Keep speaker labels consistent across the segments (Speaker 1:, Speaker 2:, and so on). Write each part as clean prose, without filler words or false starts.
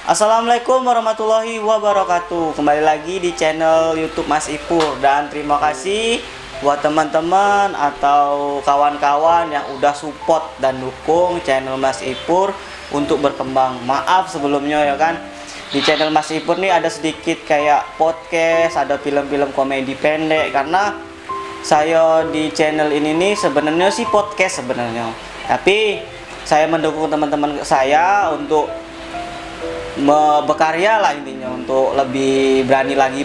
Speaker 1: Assalamualaikum warahmatullahi wabarakatuh. Kembali lagi di channel YouTube Mas Ipur. Dan terima kasih buat teman-teman atau kawan-kawan yang udah support dan dukung channel Mas Ipur untuk berkembang. Maaf sebelumnya ya kan, di channel Mas Ipur nih ada sedikit kayak podcast, ada film-film komedi pendek. Karena saya di channel ini nih sebenarnya sih podcast sebenarnya, tapi saya mendukung teman-teman saya untuk berkarya lah, intinya untuk lebih berani lagi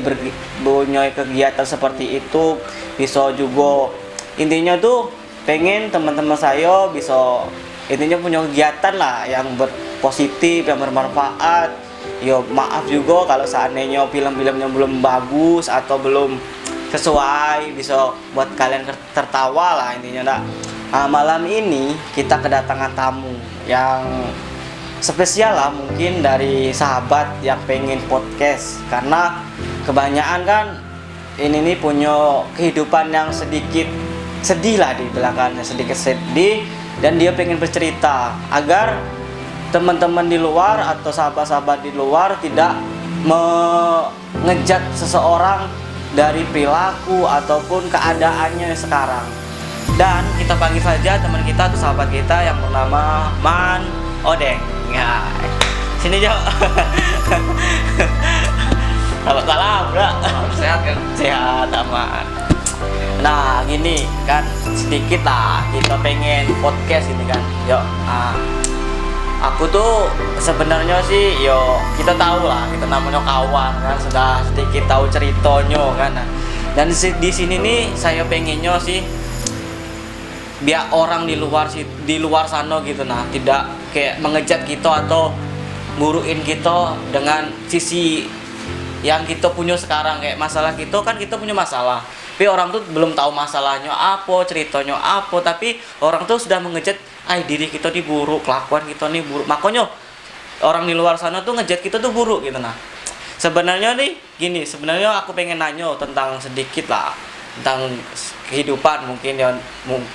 Speaker 1: punya kegiatan seperti itu. Bisa juga intinya tuh pengen teman-teman saya bisa intinya punya kegiatan lah yang berpositif, yang bermanfaat. Yo maaf juga kalau seandainya film-filmnya belum bagus atau belum sesuai, bisa buat kalian tertawa lah intinya. Malam ini kita kedatangan tamu yang spesial lah, mungkin dari sahabat yang pengen podcast. Karena kebanyakan kan ini nih punya kehidupan yang sedikit sedih lah, di belakangnya sedikit sedih, dan dia pengen bercerita agar teman-teman di luar atau sahabat-sahabat di luar tidak mengejat seseorang dari perilaku ataupun keadaannya sekarang. Dan kita panggil saja teman kita atau sahabat kita yang bernama Man Odeng. Ya, sini Jo. Salam, bro.
Speaker 2: Sehat kan?
Speaker 1: Sehat, aman. Nah, gini kan sedikit lah kita pengen podcast ini kan. Yo, aku tuh sebenarnya sih kita tahu lah, kita namanya kawan kan, sudah sedikit tahu ceritanya kan. Dan di sini nih saya pengennya sih biar orang di luar sana gitu tidak kayak mengejat kita atau nguruin kita dengan sisi yang kita punya sekarang. Kayak masalah kita punya masalah, tapi orang tuh belum tahu masalahnya apa, ceritanya apa, tapi orang tuh sudah mengejat diri kita nih buruk, kelakuan kita nih buruk, makanya orang di luar sana tuh ngejat kita tuh buruk gitu. Sebenarnya nih gini, sebenarnya aku pengen nanya tentang sedikit lah tentang kehidupan. Mungkin ya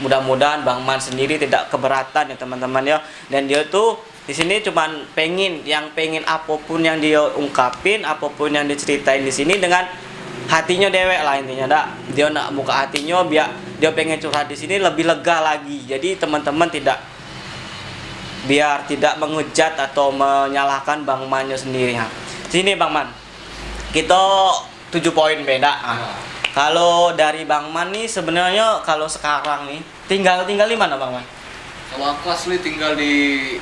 Speaker 1: mudah-mudahan Bang Man sendiri tidak keberatan ya teman-teman ya. Dan dia tuh di sini cuman pengen apapun yang dia ungkapin, apapun yang diceritain di sini dengan hatinya dewek lah intinya. Dia nak buka hatinya biar dia pengen curhat di sini lebih lega lagi. Jadi teman-teman biar tidak mengejat atau menyalahkan Bang Mannya sendiri ya. Sini Bang Man, kita 7 poin beda. Kalau dari Bang Man nih sebenarnya kalau sekarang nih tinggal di mana Bang Man?
Speaker 2: Kalau aku asli tinggal di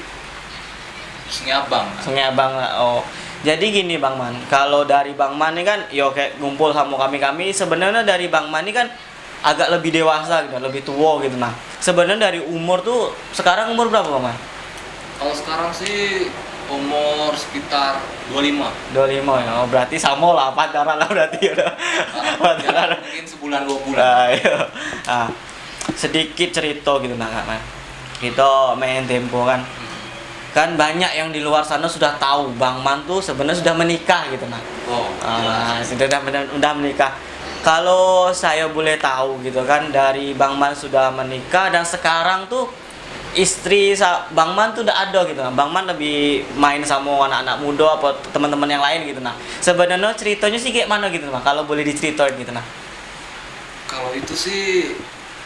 Speaker 2: Sungai Abang.
Speaker 1: Sungai Abang lah. Oh. Jadi gini Bang Man, kalau dari Bang Man nih kan kayak ngumpul sama kami sebenarnya dari Bang Man nih kan agak lebih dewasa gitu, lebih tua gitu. Sebenarnya dari umur tuh sekarang umur berapa Bang Man?
Speaker 2: Kalau sekarang sih umur sekitar 25
Speaker 1: ya. Oh, berarti sama lah, pacaran lah berarti ya.
Speaker 2: Pacaran mungkin sebulan 2 bulan.
Speaker 1: Sedikit cerita gitu kan. Kita main tempo kan. Kan banyak yang di luar sana sudah tahu Bang Man tuh sebenarnya sudah menikah gitu sudah menikah. Kalau saya boleh tahu gitu kan, dari Bang Man sudah menikah dan sekarang tuh istri Bang Man tuh udah ada gitu. Bang Man lebih main sama anak-anak muda apa teman-teman yang lain gitu. Sebenarnya ceritanya sih kayak mana gitu kalau boleh diceritain gitu.
Speaker 2: Kalau itu sih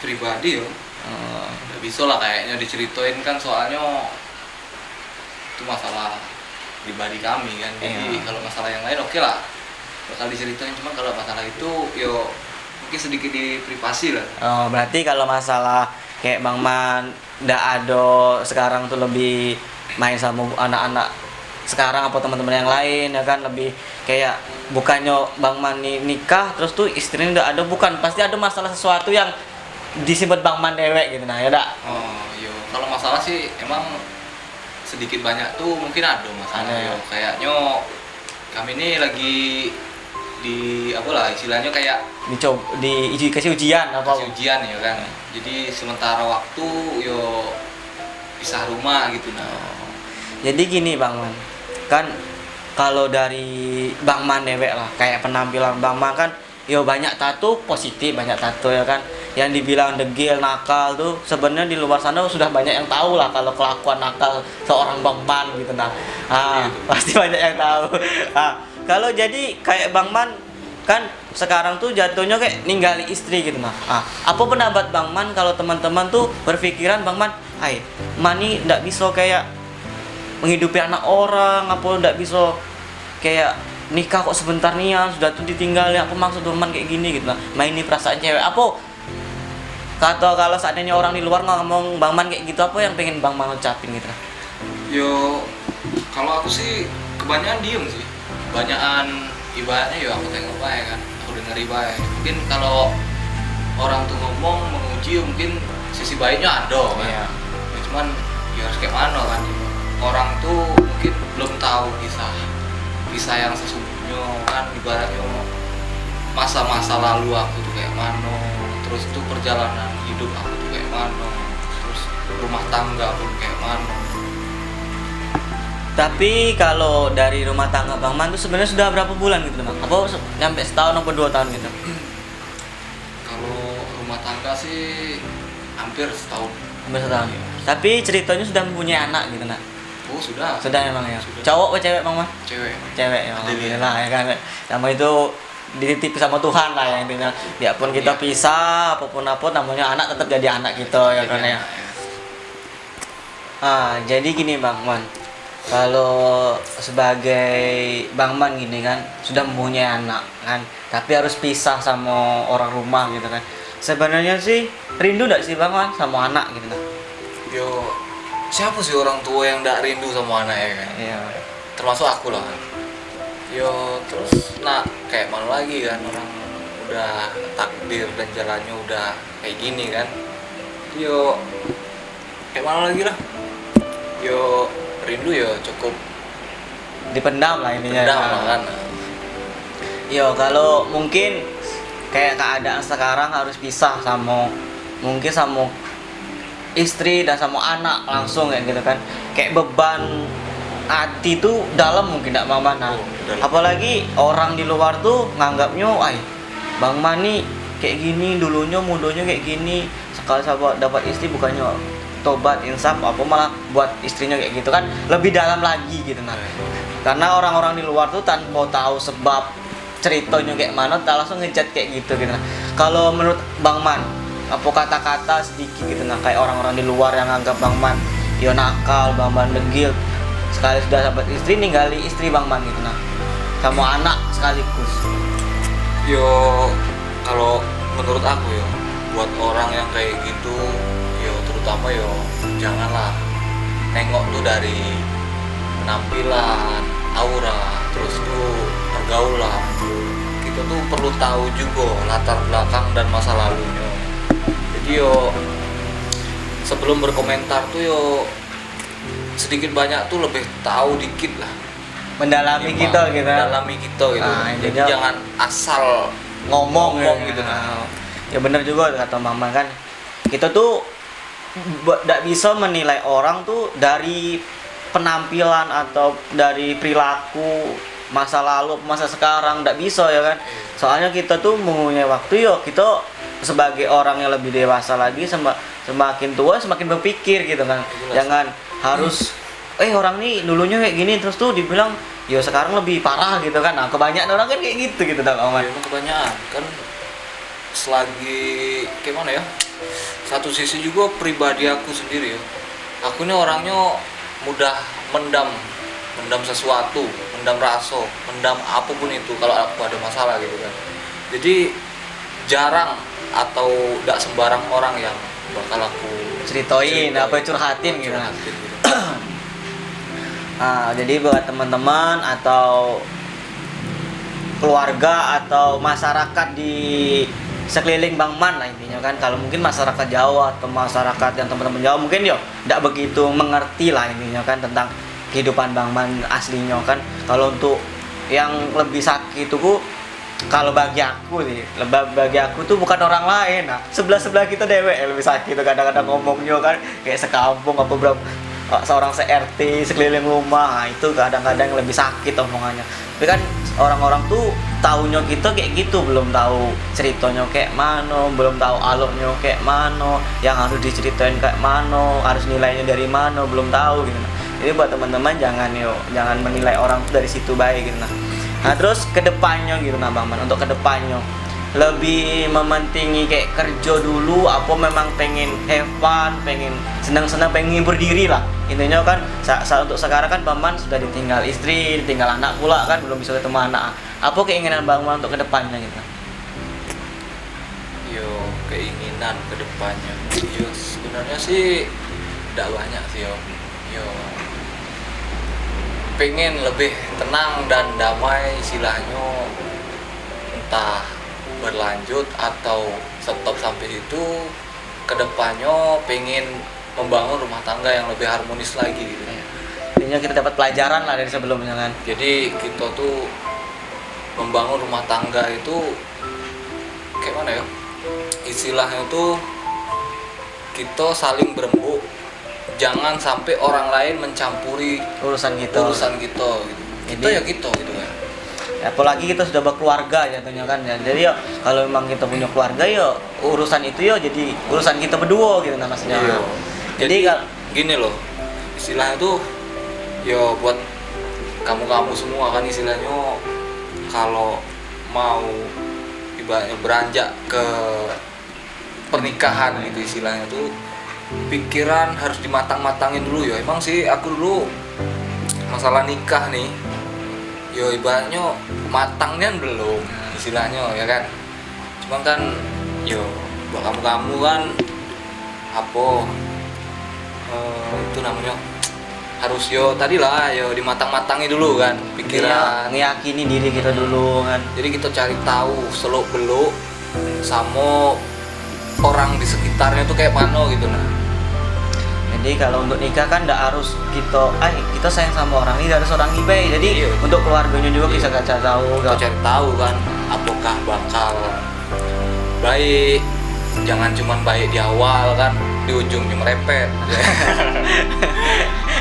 Speaker 2: pribadi nggak bisa lah kayaknya diceritain kan, soalnya itu masalah pribadi kami kan. Jadi kalau masalah yang lain oke lah bakal diceritain, cuma kalau masalah itu mungkin sedikit di privasi lah.
Speaker 1: Oh, berarti kalau masalah kayak Bang Man nggak ada sekarang tuh lebih main sama anak-anak sekarang apa teman-teman yang lain ya kan, lebih kayak bukannya Bang Man nikah terus tuh istrinya udah ada, bukan, pasti ada masalah sesuatu yang disebut Bang Man dewek gitu ya dak.
Speaker 2: Kalau masalah sih emang sedikit banyak tuh mungkin ada masalah. Kayaknya kami ini lagi di istilahnya kayak
Speaker 1: dikasih ujian apa?
Speaker 2: Kasih ujian ya kan. Jadi sementara waktu pisah rumah gitu.
Speaker 1: Jadi gini Bang Man, kan kalau dari Bang Man dewek lah, kayak penampilan Bang Man kan yo banyak tato positif, banyak tato ya kan. Yang dibilang degil, nakal tuh sebenarnya di luar sana sudah banyak yang tahu lah kalau kelakuan nakal seorang Bang Man gitu nah. Pasti banyak yang tahu. Kalau jadi kayak Bang Man kan sekarang tuh jatuhnya kayak ninggali istri gitu nah. Apa pendapat Bang Man kalau teman-teman tuh berpikiran Bang Man, Mani ndak bisa kayak menghidupi anak orang, apa ndak bisa kayak nikah kok sebentar nih ya sudah tuh ditinggal ya, apa maksud teman kayak gini gitu lah, maini perasaan cewek apa kata kalau seandainya orang di luar ngomong Bang Man kayak gitu, apa yang pengen Bang Man ucapin gitu lah?
Speaker 2: Yo kalau aku sih kebanyakan diem sih, kebanyakan ibaratnya yo aku tengok baik kan, aku denger baik. Mungkin kalau orang tuh ngomong menguji mungkin sisi baiknya ada kan.
Speaker 1: Iya.
Speaker 2: Ya, cuman ya harus kayak mana kan, orang tuh mungkin belum tahu kisah yang sesungguhnya kan, ibaratnya masa-masa lalu aku tuh kayak mana, terus tuh perjalanan hidup aku tuh kayak mana, terus rumah tangga pun kayak mana.
Speaker 1: Tapi kalau dari rumah tangga Bang Man tuh sebenarnya sudah berapa bulan gitu Bang? Apa nyampe setahun atau 2 tahun gitu?
Speaker 2: Kalau rumah tangga sih hampir setahun.
Speaker 1: Hampir setahun. Tapi ceritanya sudah mempunyai anak gitu nak?
Speaker 2: Oh sudah.
Speaker 1: Sudah memang ya.
Speaker 2: Sudah.
Speaker 1: Cowok atau cewek Bang Man?
Speaker 2: Cewek.
Speaker 1: Cewek ya, alhamdulillah ya kan. Sama itu dititip sama Tuhan lah ya intinya. Biarpun kita pisah apapun namanya anak tetap jadi anak kita ya kan ya. Jadi gini Bang Man. Kalau sebagai Bang Man gini kan sudah mempunyai anak kan, tapi harus pisah sama orang rumah gitu kan. Sebenarnya sih rindu enggak sih Bang Man sama anak gitu kan?
Speaker 2: Yo siapa sih orang tua yang gak rindu sama anaknya kan?
Speaker 1: Iya.
Speaker 2: Termasuk aku lah. Yo terus kayak mana lagi kan, orang udah takdir dan jalannya udah kayak gini kan. Yo kayak mana lagi lah. Yo rindu ya cukup
Speaker 1: Dipendam lah intinya.
Speaker 2: pendam lah kan.
Speaker 1: Yo kalau mungkin kayak keadaan sekarang harus pisah sama mungkin sama istri dan sama anak langsung kayak gitu kan, kayak beban hati tuh dalam mungkin tidak Bang Man. Apalagi orang di luar tuh nganggapnya Bang Man nih kayak gini dulunya mudonya kayak gini, sekali sahabat dapat istri bukannya tobat insaf apa malah buat istrinya kayak gitu kan, lebih dalam lagi gitu nah. Karena orang-orang di luar tuh tanpa tahu sebab ceritanya kayak mana langsung ngejat kayak gitu gitu nah. Kalau menurut Bang Man apa kata-kata sedikit gitu nah, kayak orang-orang di luar yang anggap Bang Man yo nakal, Bang Man degil, sekali sudah dapat istri ninggali istri Bang Man gitu nah, sama anak sekaligus.
Speaker 2: Yo kalau menurut aku yo buat orang yang kayak gitu yo terutama yo janganlah nengok tuh dari penampilan, aura, terus tuh pergaulan. Kita tuh perlu tahu juga latar belakang dan masa lalunya. Jadi yo sebelum berkomentar tuh yo sedikit banyak tuh lebih tahu dikit lah,
Speaker 1: Mendalami kita gitu.
Speaker 2: mendalami kita gitu. Jadi jangan asal ngomong gitu nah.
Speaker 1: Ya benar juga kata Mama kan, kita tuh tidak bisa menilai orang tuh dari penampilan atau dari perilaku masa lalu masa sekarang, tidak bisa ya kan. Soalnya kita tuh mempunyai waktu yo kita sebagai orang yang lebih dewasa lagi, semakin tua semakin berpikir gitu kan. Jangan harus orang nih dulunya kayak gini terus tuh dibilang yo sekarang lebih parah gitu kan. Nah kebanyakan orang kan kayak gitu dah Bang Man.
Speaker 2: Emang kebanyakan kan selagi kayak mana ya, satu sisi juga pribadi aku sendiri ya, aku ini orangnya mudah mendam sesuatu, mendam rasa, mendam apapun itu kalau aku ada masalah gitu kan. Jadi jarang atau tidak sembarang orang yang bakal aku
Speaker 1: ceritain apa curhatin gitu. Jadi buat teman-teman atau keluarga atau masyarakat di sekeliling Bang Man lah intinya kan, kalau mungkin masyarakat Jawa atau masyarakat yang teman-teman Jawa mungkin yo tidak begitu mengerti lah intinya kan tentang kehidupan Bang Man aslinya kan. Kalau untuk yang lebih sakit itu kalau bagi aku tuh bukan orang lain, nah sebelah kita dewek lebih sakit tuh kadang-kadang ngomongnya kan kayak sekampung apa berapa seorang se-RT sekeliling rumah, nah, itu kadang-kadang lebih sakit omongannya. Tapi kan orang-orang tuh taunya kita kayak gitu, belum tahu ceritanya kayak mana, belum tahu alurnya kayak mana, yang harus diceritain kayak mana, harus nilainya dari mana, belum tahu gitu. Jadi buat teman-teman jangan menilai orang tuh dari situ baik gitu. Nah terus kedepannya gitu Bang Man, untuk kedepannya lebih mementingi kayak kerja dulu, apa memang pengen have fun, pengen senang-senang, pengen ngibur diri lah intinya kan. Untuk sekarang kan Bang Man sudah ditinggal istri, ditinggal anak pula kan, belum bisa ketemu anak. Apa keinginan Bang Man untuk kedepannya gitu?
Speaker 2: Yo, keinginan kedepannya yo sebenarnya sih tidak banyak sih yo pengen lebih tenang dan damai istilahnya, entah berlanjut atau stop sampai situ. Kedepannya pengen membangun rumah tangga yang lebih harmonis lagi gitu.
Speaker 1: Intinya kita dapat pelajaran lah dari sebelumnya kan.
Speaker 2: Jadi kita tuh membangun rumah tangga itu kayak mana ya, istilahnya tuh kita saling berembuk, jangan sampai orang lain mencampuri
Speaker 1: Urusan kita
Speaker 2: gitu. Kita ya gitu kan.
Speaker 1: Apalagi kita sudah berkeluarga jatuhnya kan ya. Jadi ya kalau memang kita punya keluarga ya urusan itu ya jadi urusan kita berdua gitu maksudnya.
Speaker 2: Iya.
Speaker 1: Jadi
Speaker 2: gini loh, istilahnya tuh ya buat kamu semua kan, istilahnya kalau mau ibaratnya beranjak ke pernikahan gitu istilahnya tuh, pikiran harus dimatang-matangin dulu ya. Emang sih aku dulu masalah nikah nih, yo ibaratnya matangnya belum istilahnya ya kan. Cuman kan yo buat kamu kan apa itu namanya harus yo tadi lah yo dimatang-matangi dulu kan pikiran,
Speaker 1: ngeyakini diri kita dulu kan.
Speaker 2: Jadi kita cari tahu seluk beluk sama orang di sekitarnya tuh kayak mana gitu nah.
Speaker 1: Jadi kalau untuk nikah kan tidak harus kita sayang sama orang ini, harus orang ibai. Jadi untuk keluarganya juga bisa cari tahu.
Speaker 2: Kita cari tahu kan apakah bakal baik, jangan cuman baik di awal kan, di ujungnya merepet.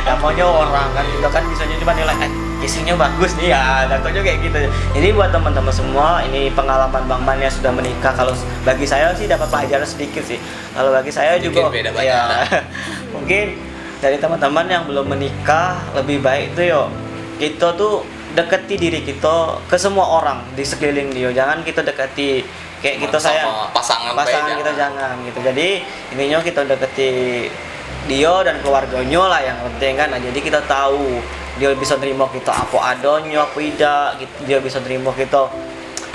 Speaker 1: Namanya orang kan, kita kan bisanya cuma nilai isinya bagus nih ya, contohnya kayak gitu. Jadi buat teman-teman semua, ini pengalaman Bang Man yang sudah menikah. Kalau bagi saya sih dapat pelajaran sedikit sih. Kalau bagi saya juga
Speaker 2: beda
Speaker 1: ya, mungkin dari teman-teman yang belum menikah, lebih baik tuh kita tuh deketi diri kita ke semua orang di sekeliling dia. Jangan kita deketi kayak kita sayang
Speaker 2: pasangan
Speaker 1: kita jangan gitu. Jadi intinya kita deketi dia dan keluarganya lah yang penting kan. Nah, jadi kita tahu dia bisa terima kita apa adanya apa tidak gitu. Dia bisa terima kita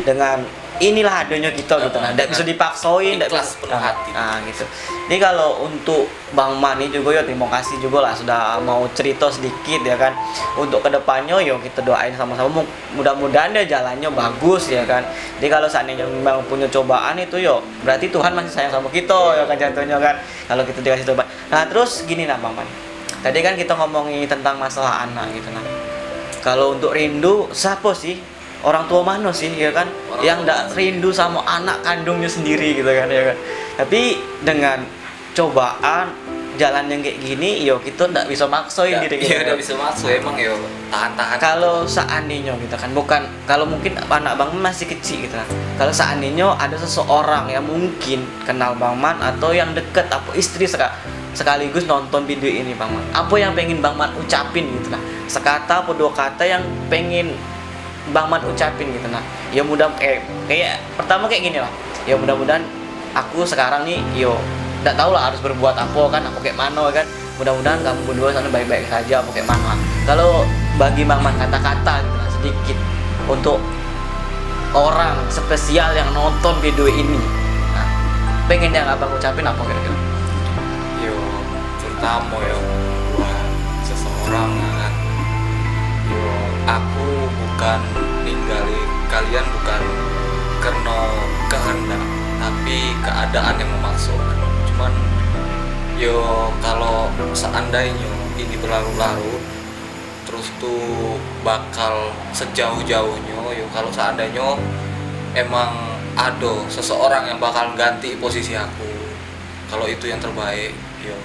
Speaker 1: dengan inilah adanya kita gitu. Nah, tidak bisa dipaksain,
Speaker 2: ikhlas penuh hati.
Speaker 1: Nah, gitu. Jadi kalau untuk Bang Mani juga ya terima kasih juga lah sudah mau cerita sedikit ya kan. Untuk kedepannya ya kita doain sama-sama, mudah-mudahan ya jalannya bagus ya kan. Jadi kalau seandainya memang punya cobaan itu ya berarti Tuhan masih sayang sama kita ya kan jatuhnya kan. Kalau kita dikasih cobaan. Nah terus gini nah Bang Mani. Tadi kan kita ngomongin tentang masalah anak gitu nah. Kalau untuk rindu siapa sih? Orang tua mana sih ya kan yang enggak rindu sama anak kandungnya sendiri gitu kan ya kan. Tapi dengan cobaan jalan yang kayak gini yo kita enggak bisa maksain diri kita.
Speaker 2: Iya, enggak bisa maksa emang yo tahan-tahan.
Speaker 1: Kalau seandainya gitu kan, bukan kalau mungkin anak Bang Man masih kecil gitu kan. Kalau seandainya ada seseorang yang mungkin kenal Bang Man atau yang deket apa istri sekaligus nonton video ini Bang Man, apa yang pengen Bang Man ucapin gitu nah, sekata atau dua kata yang pengen Bang Man ucapin gitu nah. Ya kayak pertama kayak gini lah. Ya mudah-mudahan aku sekarang nih enggak tahu lah harus berbuat apa kan, aku kayak mana kan. Mudah-mudahan kamu berdua sana baik-baik saja, apa kayak mana. Kalau bagi Bang Man kata-kata gitu nah, sedikit untuk orang spesial yang nonton video ini. Nah, pengen yang Abang ucapin apa kira-kira?
Speaker 2: Yo, terutama buat seseorang kan. Yo, aku bukan ninggalin kalian bukan karena kehendak, tapi keadaan yang memaksa. Cuman yo kalau seandainya ini berlarut-larut terus tuh bakal sejauh-jauhnya yo, kalau seandainya emang ada seseorang yang bakal ganti posisi aku, kalau itu yang terbaik yo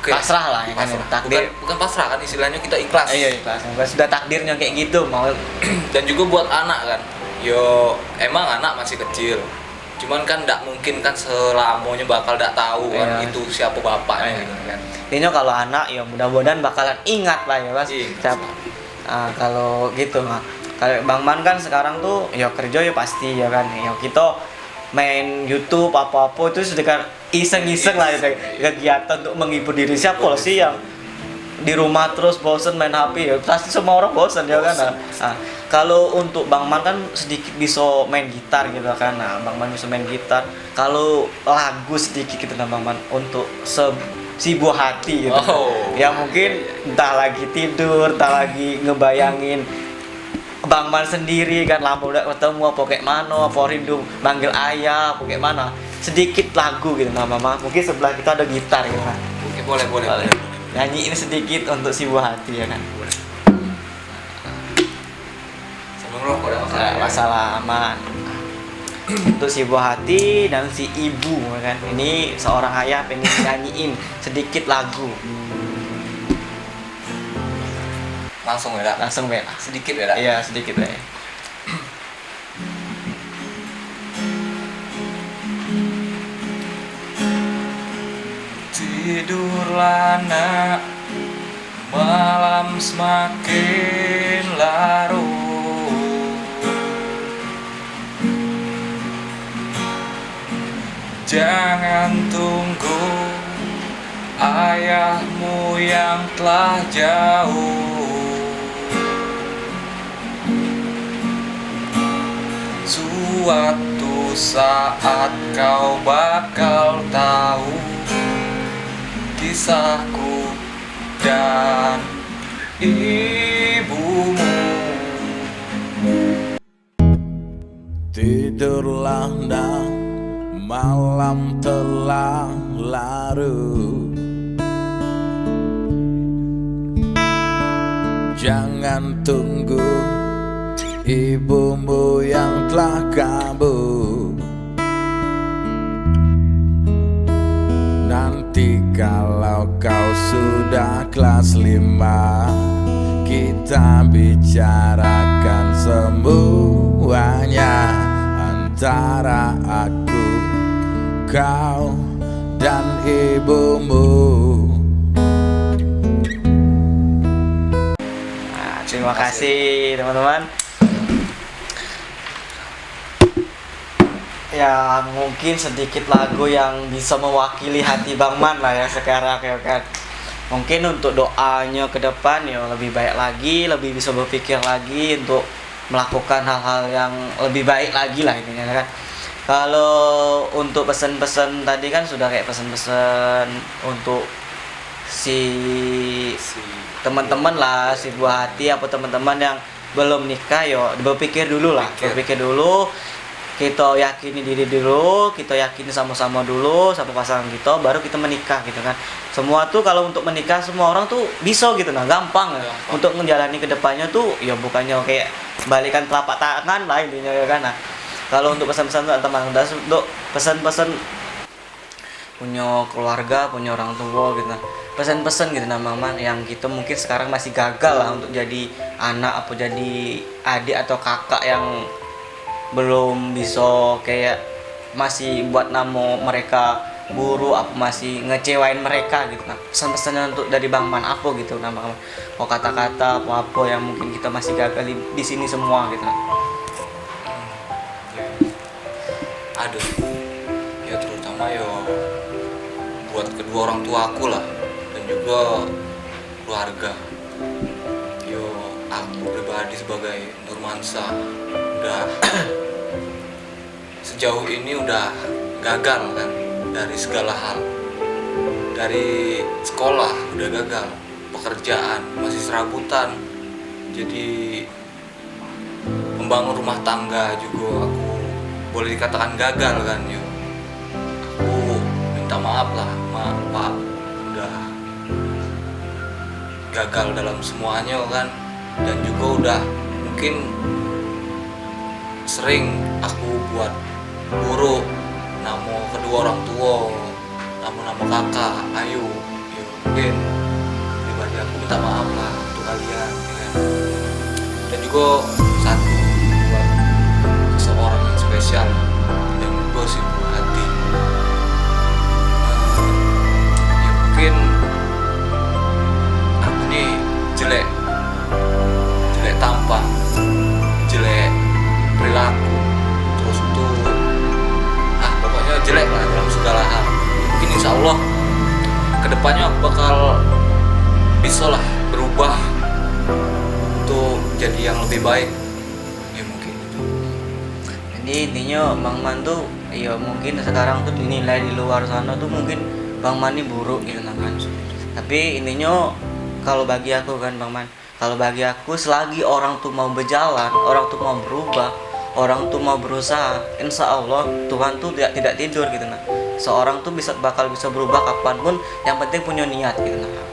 Speaker 2: Oke.
Speaker 1: pasrah lah ya kan,
Speaker 2: Pasrah.
Speaker 1: takdir.
Speaker 2: Bukan pasrah kan, istilahnya kita ikhlas.
Speaker 1: Iya ikhlas, sudah takdirnya kayak gitu mau.
Speaker 2: Dan juga buat anak kan, yo emang anak masih kecil, cuman kan tidak mungkin kan selamanya bakal tidak tahu kan
Speaker 1: Iya.
Speaker 2: itu siapa bapaknya
Speaker 1: Iya.
Speaker 2: gitu kan.
Speaker 1: Intinya kalau anak ya mudah-mudahan bakalan ingat lah ya mas.
Speaker 2: Iya.
Speaker 1: Kalau gitu mah, kalau Bang Man kan sekarang tuh ya kerja ya pasti ya kan, ya kita main YouTube apa-apa itu sedekah iseng-iseng lah ya, kegiatan untuk menghibur diri. Siapa sih yang di rumah terus bosen main HP ya, pasti semua orang bosen ya kan. Nah, kalau untuk Bang Man kan sedikit bisa main gitar gitu kan. Nah, Bang Man bisa main gitar. Kalau lagu sedikit gitu nah Bang Man untuk si buah hati gitu. Ya mungkin entah lagi tidur, entah lagi ngebayangin Bang Man sendiri kan, lama udah ketemu apa kayak mana, apa rindu manggil ayah apa kayak mana. Sedikit lagu gitu nah Mama. Mungkin sebelah kita ada gitar gitu kan.
Speaker 2: Oke, boleh.
Speaker 1: Nyanyiin sedikit untuk si buah hati ya kan.
Speaker 2: Sambil ngerokok ada masalah.
Speaker 1: Nggak masalah, aman. Untuk si buah hati dan si ibu ya kan. Ini seorang ayah pengen nyanyiin sedikit lagu.
Speaker 2: Langsung ya, Dak?
Speaker 1: Langsung ya.
Speaker 2: Sedikit ya, Dak?
Speaker 1: Iya, sedikit ya.
Speaker 2: Tidurlah nak, malam semakin larut. Jangan tunggu ayahmu yang telah jauh. Suatu saat kau bakal tahu kisahku dan ibumu.
Speaker 3: Tidurlah nak, malam telah larut. Jangan tunggu ibumu yang telah kabur. Nanti kalau kau sudah kelas 5, kita bicarakan semuanya antara aku, kau, dan ibumu.
Speaker 1: Nah, terima kasih teman-teman. Ya mungkin sedikit lagu yang bisa mewakili hati Bang Man lah ya sekarang ya kan. Mungkin untuk doanya ke depan ya lebih baik lagi, lebih bisa berpikir lagi untuk melakukan hal-hal yang lebih baik lagi lah intinya kan. Kalau untuk pesan-pesan tadi kan sudah kayak pesan-pesan untuk si teman-teman lah, si buah hati apa teman-teman yang belum nikah yo berpikir dulu lah, berpikir dulu. Kita yakini diri dulu, kita yakini sama-sama dulu sama pasangan kita, baru kita menikah gitu kan. Semua tuh kalau untuk menikah semua orang tuh bisa gitu nah, gampang ya. Untuk menjalani kedepannya tuh ya bukannya kayak balikan telapak tangan lah intinya ya kan. Nah, kalau untuk pesan-pesan teman-teman untuk pesan-pesan punya keluarga, punya orang tua gitu nah. Pesan-pesan gitu nah Maman yang kita mungkin sekarang masih gagal lah untuk jadi anak atau jadi adik atau kakak yang belum bisa kayak masih buat nama mereka buruk apa masih ngecewain mereka gitu nah. Pesan-pesannya untuk dari Bang Man apa gitu nah Bang Man. Oh kata-kata apa yang mungkin kita masih gagal di sini semua gitu nah.
Speaker 2: Aduh, ya terutama ya buat kedua orang tua aku lah dan juga keluarga. Yo aku pribadi sebagai Nurmansa udah sejauh ini udah gagal kan dari segala hal. Dari sekolah udah gagal, pekerjaan masih serabutan, jadi membangun rumah tangga juga aku boleh dikatakan gagal kan yo. Aku minta maaf lah Pak, udah gagal dalam semuanya kan, dan juga udah mungkin sering aku buat buruk nama kedua orang tua, nama kakak, ayu, mungkin pribadi aku minta maaf lah untuk kalian ya kan. Dan juga satu buat seseorang yang spesial yang gosip hati. Ya mungkin aku nih jelek tampang, jelek perilaku, terus tuh pokoknya jelek lah dalam segala hal. Mungkin insya Allah kedepannya aku bakal bisa lah berubah untuk jadi yang lebih baik ya mungkin itu.
Speaker 1: Jadi intinya Bang Man tuh ya mungkin sekarang tuh dinilai di luar sana tuh mungkin Bang Man ini buruk gitu kan. Tapi intinya kalau bagi aku kan Bang Man, kalau bagi aku selagi orang tuh mau berjalan, orang tuh mau berubah, orang tuh mau berusaha, insya Allah Tuhan tuh tidak tidur gitu nah. Seorang tuh bakal bisa berubah kapanpun, yang penting punya niat gitu nah.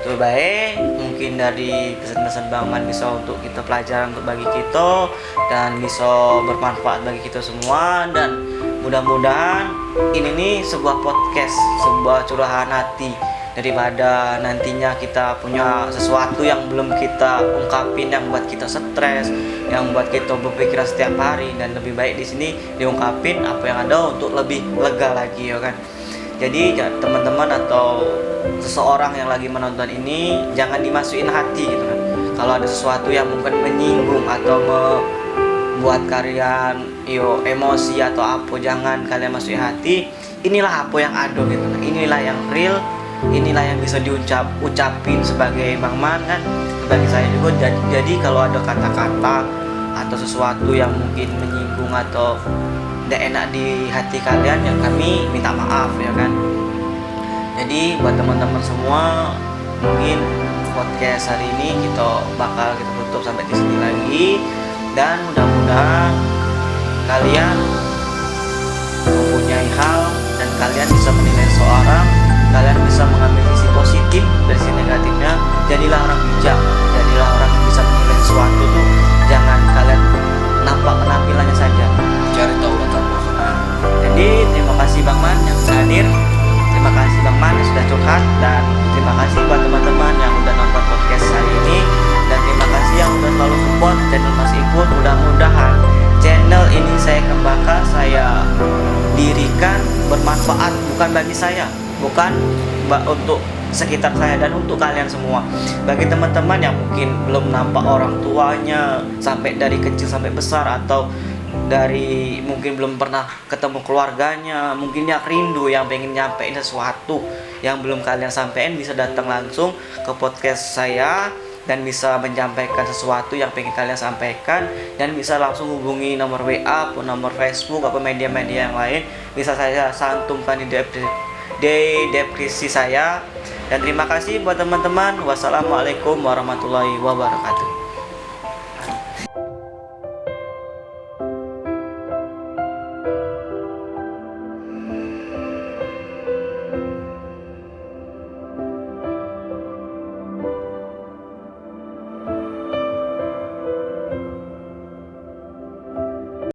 Speaker 1: Itu baik, mungkin dari pesan-pesan Bang Man bisa untuk kita pelajaran untuk bagi kita dan bisa bermanfaat bagi kita semua. Dan mudah-mudahan ini nih sebuah podcast, sebuah curahan hati, daripada nantinya kita punya sesuatu yang belum kita ungkapin yang buat kita stres, yang buat kita berpikiran setiap hari, dan lebih baik di sini diungkapin apa yang ada untuk lebih lega lagi ya kan. Jadi teman-teman atau seseorang yang lagi menonton ini jangan dimasukin hati gitu kan. Kalau ada sesuatu yang mungkin menyinggung atau membuat kalian emosi atau apa, jangan kalian masukin hati. Inilah apa yang ada gitu kan. Inilah yang real. Inilah yang bisa ucapin sebagai Bang Man kan, sebagai saya juga. Jadi kalau ada kata-kata atau sesuatu yang mungkin menyinggung atau tidak enak di hati kalian, ya kami minta maaf ya kan. Jadi buat teman-teman semua, mungkin podcast hari ini kita tutup sampai di sini lagi, dan mudah-mudahan kalian mempunyai hal dan kalian bisa menilai seorang, kalian bisa mengambil sisi positif dari sisi negatifnya. Jadilah orang bijak, jadilah orang yang bisa menilai sesuatu tuh, jangan kalian nampak penampilannya saja,
Speaker 2: Cari tahu latar belakangnya.
Speaker 1: Jadi terima kasih Bang Man yang sudah hadir, terima kasih Bang Man yang sudah curhat, dan terima kasih buat teman-teman yang udah nonton podcast hari ini, dan terima kasih yang udah selalu support channel Mas Ikut. Mudah-mudahan channel ini saya kembangkan, saya dirikan bermanfaat bukan bagi saya, bukan untuk sekitar saya dan untuk kalian semua. Bagi teman-teman yang mungkin belum nampak orang tuanya sampai dari kecil sampai besar, atau dari mungkin belum pernah ketemu keluarganya, mungkin yang rindu, yang pengen nyampein sesuatu yang belum kalian sampein, bisa datang langsung ke podcast saya dan bisa menyampaikan sesuatu yang pengen kalian sampaikan, dan bisa langsung hubungi nomor WA atau nomor Facebook atau media-media yang lain, bisa saya santumkan di deskripsi saya. Dan terima kasih buat teman-teman. Wassalamualaikum warahmatullahi wabarakatuh.